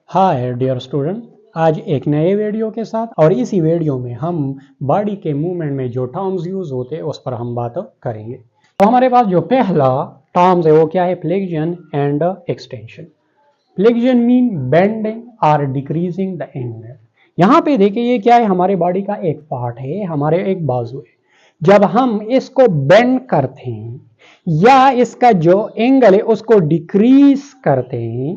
Hi dear student, आज एक नए वीडियो के साथ और इसी वीडियो में हम बॉडी के मूवमेंट में जो टर्म्स यूज होते हैं उस पर हम बात करेंगे। तो हमारे पास जो पहला टर्म्स है वो क्या है? Flexion and extension. Flexion mean bending और डिक्रीजिंग द एंगल। यहाँ पे देखिए ये क्या है? हमारे बॉडी का एक पार्ट है, हमारे एक बाजू है। जब हम इसको बेंड करते हैं या इसका जो एंगल है उसको डिक्रीज करते हैं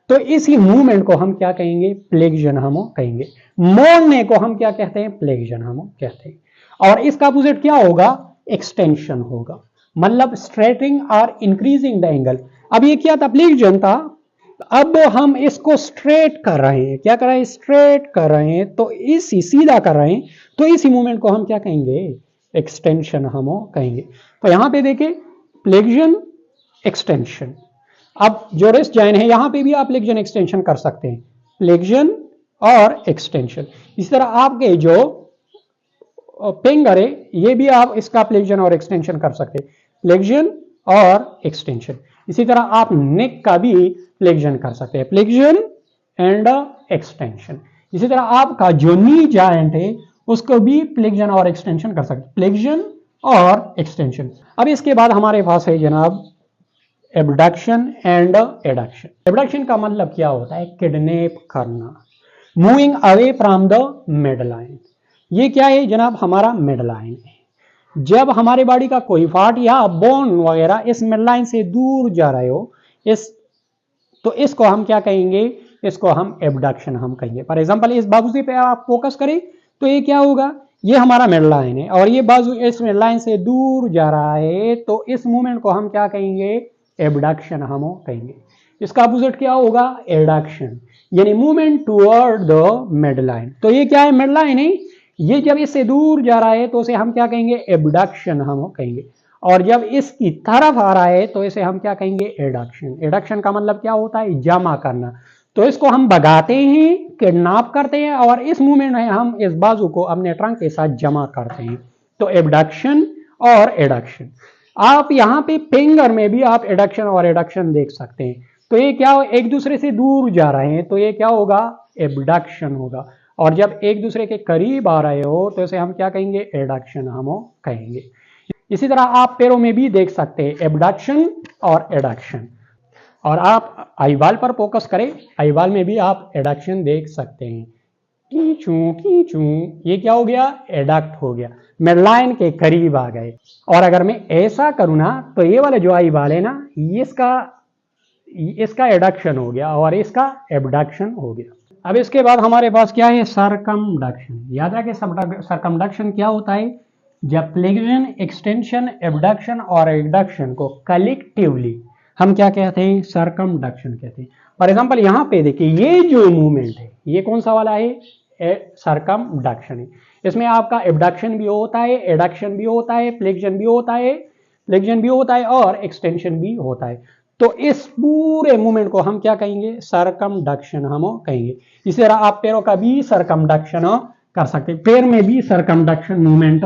तो इसी मूवमेंट को हम क्या कहेंगे? फ्लेक्शन हम कहेंगे। मोड़ने को हम क्या कहते हैं? फ्लेक्शन हम कहते हैं। और इसका अपोजिट क्या होगा? एक्सटेंशन होगा, मतलब स्ट्रेटिंग और इंक्रीजिंग द एंगल। अब ये क्या था? फ्लेक्शन था। अब हम इसको स्ट्रेट कर रहे हैं। क्या कर रहे हैं? स्ट्रेट कर रहे हैं। तो इसी सीधा कर रहे हैं तो इसी मूवमेंट को हम क्या कहेंगे? एक्सटेंशन हम कहेंगे। तो यहां पे देखिए फ्लेक्शन, एक्सटेंशन। अब जो रिस्ट जॉइन है यहां पे भी आप फ्लेक्शन एक्सटेंशन कर सकते हैं, फ्लेक्शन और एक्सटेंशन। इसी तरह आपके जो फिंगर है ये भी आप इसका फ्लेक्शन और एक्सटेंशन कर सकते हैं, फ्लेक्शन और एक्सटेंशन। इसी तरह आप नेक का भी फ्लेक्शन कर सकते हैं, फ्लेक्शन एंड एक्सटेंशन। इसी तरह आपका जो नी जॉइंट है उसको भी फ्लेक्शन और एक्सटेंशन कर सकते हैं, फ्लेक्शन और एक्सटेंशन। अब इसके बाद हमारे पास है जनाब एबडक्शन एंड एडक्शन। एबडक्शन का मतलब क्या होता है? किडनैप करना, moving away from the mid line. ये क्या है जनाब? हमारा मिड लाइन है। जब हमारे बॉडी का कोई पार्ट या बोन वगैरह इस मिड लाइन से दूर जा रहे हो तो इसको हम क्या कहेंगे? इसको हम एबडक्शन हम कहेंगे। फॉर एग्जांपल इस बाजू पे आप फोकस करें तो ये क्या होगा? ये हमारा मिड लाइन है और ये बाजू इस मिड लाइन से दूर जा रहा है तो इस मूवमेंट को हम क्या कहेंगे? एबडक्शन हम कहेंगे। इसका अपोजिट क्या होगा? एडक्शन, यानी movement toward the mid line. तो ये क्या है? मिड लाइन है, ये जब इससे दूर जा रहा है तो इसे हम क्या कहेंगे? एबडक्शन हम कहेंगे। और जब इसकी तरफ आ रहा है तो इसे हम क्या कहेंगे? एडक्शन। एडक्शन का मतलब क्या होता है? जमा करना। तो इसको हम भगाते हैं, किडनैप करते हैं और इस मूवमेंट में हम इस बाजू को अपने ट्रंक के साथ जमा करते हैं। तो एबडक्शन और एडक्शन। आप यहाँ पे फिंगर में भी आप एडक्शन और एडक्शन देख सकते हैं। तो ये क्या हो? एक दूसरे से दूर जा रहे हैं तो ये क्या होगा? एबडक्शन होगा। और जब एक दूसरे के करीब आ रहे हो तो इसे हम क्या कहेंगे? एडक्शन हम कहेंगे। इसी तरह आप पैरों में भी देख सकते हैं एबडक्शन और एडक्शन। और आप आईबाल पर फोकस करें, आईबाल में भी आप एडक्शन देख सकते हैं। कीचू कीचू, ये क्या हो गया? एडक्ट हो गया, मिड लाइन के करीब आ गए। और अगर मैं ऐसा करूं ना तो ये वाला जो आईबाल है ना इसका एडक्शन हो गया और इसका एबडक्शन हो गया। अब इसके बाद हमारे पास क्या है? सरकमडक्शन। याद रखें सरकमडक्शन क्या होता है? जब फ्लेक्शन, एक्सटेंशन, एबडक्शन और एडक्शन को कलेक्टिवली हम क्या कहते हैं? सरकमडक्शन कहते हैं। फॉर एग्जांपल यहां पे देखिए ये जो मूवमेंट है ये कौन सा वाला है? सरकमडक्शन है। इसमें आपका एबडक्शन भी होता है, एडक्शन भी होता है, फ्लेक्शन भी होता है, और एक्सटेंशन भी होता है। तो इस पूरे मूवमेंट को हम क्या कहेंगे? सरकमडक्शन हम कहेंगे। इसी तरह आप पैरों का भी सरकमडक्शन कर सकते हैं, पैर में भी सरकमडक्शन मूवमेंट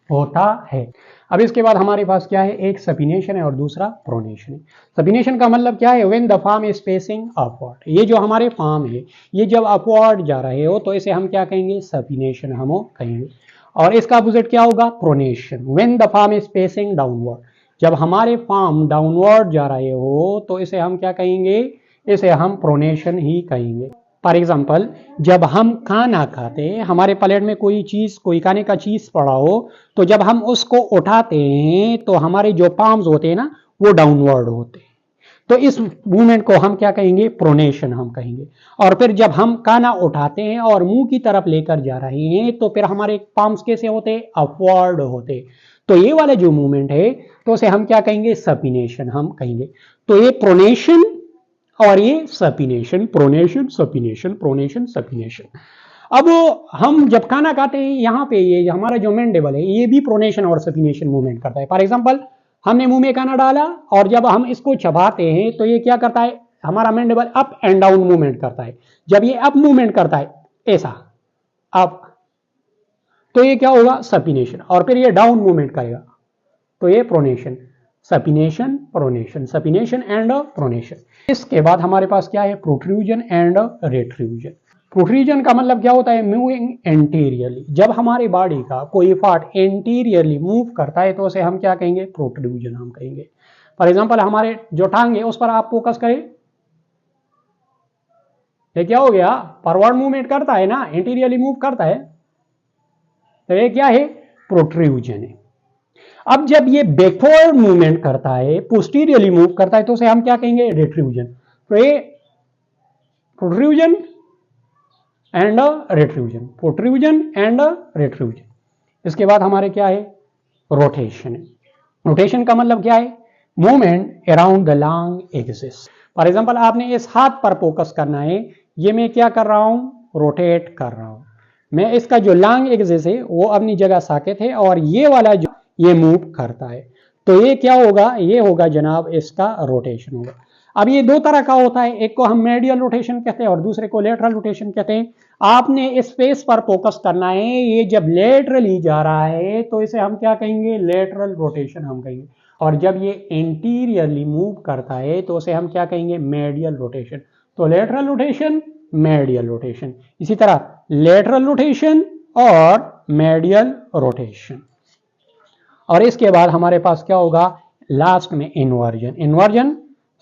होता है। अब इसके बाद हमारे पास क्या है? एक सपिनेशन है और दूसरा प्रोनेशन है। सपिनेशन का मतलब क्या है? When the palm is facing upward. ये जो हमारे पाम है ये जब अपवर्ड जा रहे हो तो इसे हम क्या कहेंगे? सपिनेशन हम कहेंगे। और इसका अपोजिट क्या होगा? Pronation. When the palm is facing downward, जब हमारे पाम डाउनवर्ड जा रहे हो तो इसे हम क्या कहेंगे? इसे हम प्रोनेशन ही कहेंगे। फॉर एग्जाम्पल जब हम खाना खाते हैं, हमारे प्लेट में कोई खाने का चीज पड़ा हो तो जब हम उसको उठाते हैं तो हमारे जो पाम्स होते हैं ना वो डाउनवर्ड होते हैं। तो इस मूवमेंट को हम क्या कहेंगे? प्रोनेशन हम कहेंगे। और फिर जब हम खाना उठाते हैं और मुंह की तरफ लेकर जा रहे हैं तो फिर हमारे पाम्स कैसे होते हैं? अपवर्ड होते। तो ये वाला जो मूवमेंट है तो उसे हम क्या कहेंगे? सपिनेशन हम कहेंगे। तो ये प्रोनेशन और ये सपिनेशन, प्रोनेशन सपिनेशन, प्रोनेशन सपिनेशन। अब हम जब खाना खाते हैं यहाँ पे ये हमारा जो मैंडिबल है ये भी प्रोनेशन और सपिनेशन मूवमेंट करता है। फॉर एग्जांपल हमने मुंह में खाना डाला और जब हम इसको चबाते हैं तो ये क्या करता है? हमारा mandible up and down movement करता है। जब ये अप मूवमेंट करता है ऐसा अप तो ये क्या होगा? सपिनेशन। और फिर ये डाउन मूवमेंट करेगा तो ये pronation. Supination, pronation, supination and pronation. इसके बाद हमारे पास क्या है, प्रोट्रूजन एंड रेट्रूजन। प्रोट्रूजन का मतलब क्या होता है, मूविंग एंटीरियरली। जब हमारी बॉडी का कोई पार्ट एंटीरियरली मूव करता है तो उसे हम क्या कहेंगे, प्रोट्रूजन हम कहेंगे। फॉर एग्जांपल हमारे जो टांग है उस पर आप फोकस करें, ये क्या हो गया, फॉरवर्ड मूवमेंट करता है ना, एंटीरियरली मूव करता है, तो ये क्या है, प्रोट्रूजन है। अब जब ये बैकवर्ड मूवमेंट करता है, पोस्टीरियरली मूव करता है, तो उसे हम क्या कहेंगे, रेट्रूजन। तो ये प्रोट्रूजन एंड रेट्रूजन, प्रोट्रूजन एंड रेट्रूजन। इसके बाद हमारे क्या है, रोटेशन। रोटेशन का मतलब क्या है, movement around the long axis. For example आपने इस हाथ पर फोकस करना है, ये मैं क्या कर रहा हूं, रोटेट कर रहा हूं। मैं इसका जो लॉन्ग एक्सिस है वो अपनी जगह साकित है और ये वाला जो ये मूव करता है, तो ये क्या होगा, ये होगा जनाब इसका रोटेशन होगा। अब ये दो तरह का होता है, एक को हम मेडियल रोटेशन कहते हैं और दूसरे को लेटरल रोटेशन कहते हैं। आपने इस फेस पर फोकस करना है, ये जब लेटरली जा रहा है तो इसे हम क्या कहेंगे, लेटरल रोटेशन हम कहेंगे। और जब ये एंटीरियरली मूव करता है तो उसे हम क्या कहेंगे, मेडियल रोटेशन। तो लेटरल रोटेशन, मेडियल रोटेशन, इसी तरह लेटरल रोटेशन और मेडियल रोटेशन। और इसके बाद हमारे पास क्या होगा, लास्ट में inversion. Inversion,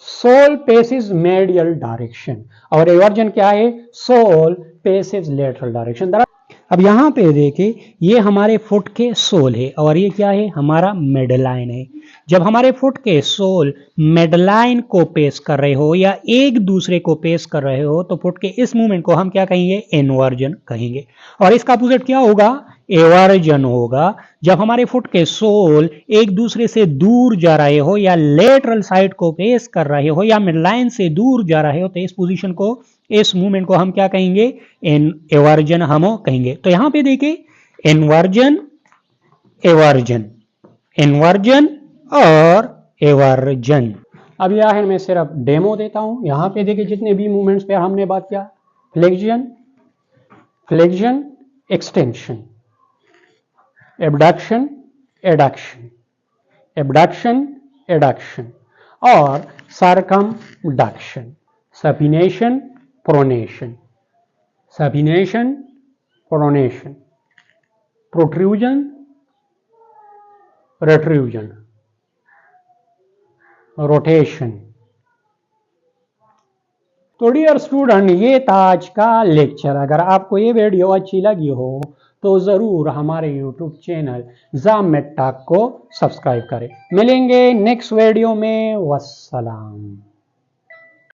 sole faces medial direction, और एवर्जन क्या है, सोल पेसिस लेटरल डायरेक्शन। अब यहां पे देखिए, ये हमारे फुट के सोल है और ये क्या है, हमारा मिडलाइन है। जब हमारे फुट के सोल मिडलाइन को पेश कर रहे हो या एक दूसरे को पेश कर रहे हो तो फुट के इस मूवमेंट को हम क्या कहेंगे, इन्वर्जन कहेंगे। और इसका अपोजिट क्या होगा, एवर्जन होगा। जब हमारे फुट के सोल एक दूसरे से दूर जा रहे हो या लेटरल साइड को पेश कर रहे हो या मिडलाइन से दूर जा रहे हो तो इस पोजीशन को, इस मूवमेंट को हम क्या कहेंगे, एवर्जन हम कहेंगे। तो यहां पे देखिए, इन्वर्जन, एवर्जन, इन्वर्जन और एवर्जन। अब यह है, मैं सिर्फ डेमो देता हूं। यहां पे देखिए जितने भी मूवमेंट्स पे हमने बात किया, flexion, flexion, extension, abduction, adduction, abduction, adduction और circumduction, supination, pronation, supination, pronation, protrusion, retrusion, rotation. तो डियर स्टूडेंट, ये था आज का लेक्चर। अगर आपको ये वीडियो अच्छी लगी हो तो ज़रूर हमारे YouTube चैनल जामेट टॉक को सब्सक्राइब करें। मिलेंगे नेक्स्ट वीडियो में। वस्सलाम।